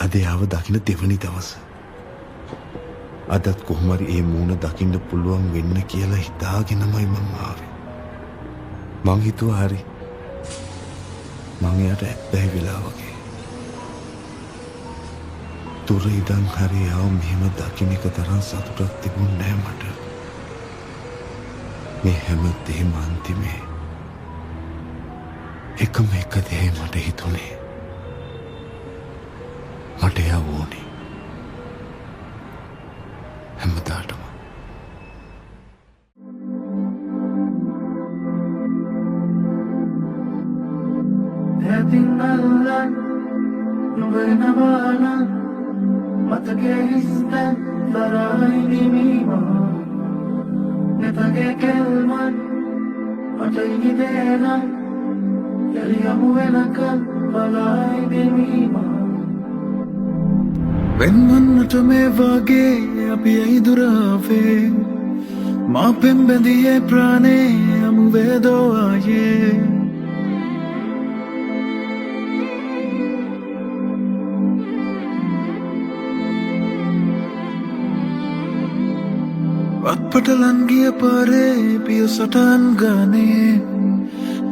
අද යාව දකින්න දෙවනි දවස. අදත් කොහොම හරි ඒ මූණ දකින්න පුළුවන් වෙන්න කියලා හිතාගෙනමයි මම ආවේ. මං හිතුවා හරි මං එයාට ඇබ්බැහි වෙලා වගේ. දුර ඉඳන් හරි යාව මෙහෙම දකින්න එක තරම් සතුටක් තිබුණේ නෑ මට. මේ හැම දෙයක්ම අන්තිමේ එකම එක දේ මට හිතුනේ මට එයා ඕනේ හැමදාටම. හැතින් අල්ලන් නුඹනවාන මතකේ හිස්තන් දරායි නිමීමා නැතගේ කෙල්මන් මට ඉනිදේන යලි යමු වෙනකන් බලායි දෙමීමා. වෙන්වන්නට මේ වගේ අපි ඇයිදුරාවේ මා පෙම්බැදියේ ප්‍රාණේ යමු වේදෝ ආයේ. වත්පටලන් ගිය පාරේ පිය සටන් ගානේ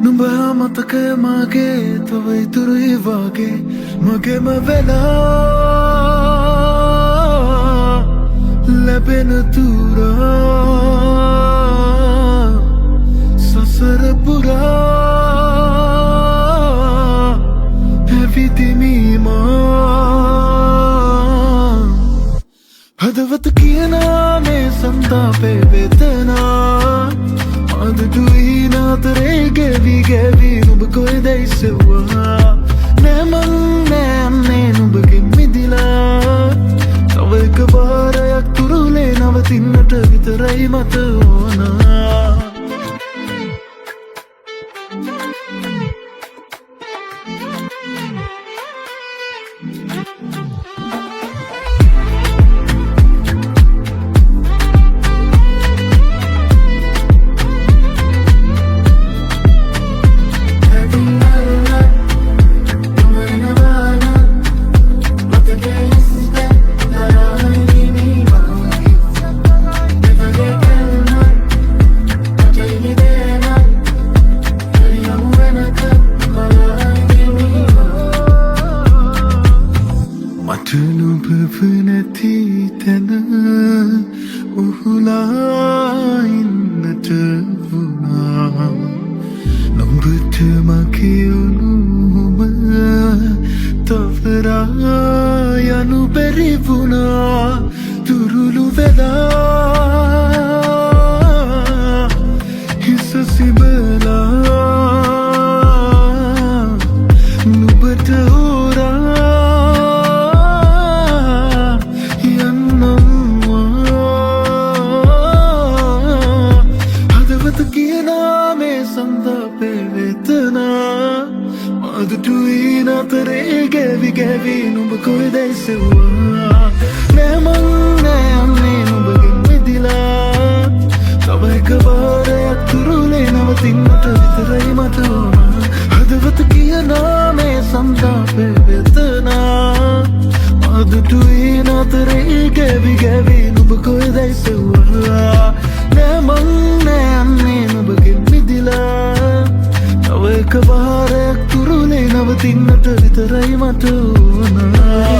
නුඹ මතකය මගේ තව ඉතුරුයි වගේ මගේම වෙලා ලැබෙන තුරා සසර පුරා පැවිදිමීමා හදවත කියනා මේ සන්තාපේ වේදනා අදටුයි නාතරේ ගෙවි ගෙවි නුඹ කොයිදැයි සෙව්වා නෑමන් නෑන්නේ නුඹගෙන් මිදිලා තව එක වාරයක් තුරුලේ නවතින්නට විතරයි මට ඕනා. නැති තැන උහුලා ඉන්නට වුණා නුඹට මගේ උණුම තවරා යනු බැරි වුණා තුරුළු වෙලා හිස සිබලා නුඹට අදටුයි නාතරේ ගෙවි ගෙවි නුඹ කොයිදැයි සෙව්වා නෑමන් නෑයන්නේ නුඹගෙන් මිදිලා තව එක වාරයක් තුරුලේ නවතින්නට විතරයි මට ඕනා. හදවත කියනා මේ සන්තාපේ වේදනා අදටුයි නාතරේ ගෙවි ගෙවි නුඹ කොයිදැයි සෙව්වා නෑමන් නෑයන්නේ නුඹගෙන් මිදිලා තව එක වාරයක් තුරුලේ නවතින්නට විතරයි මට ඕනා.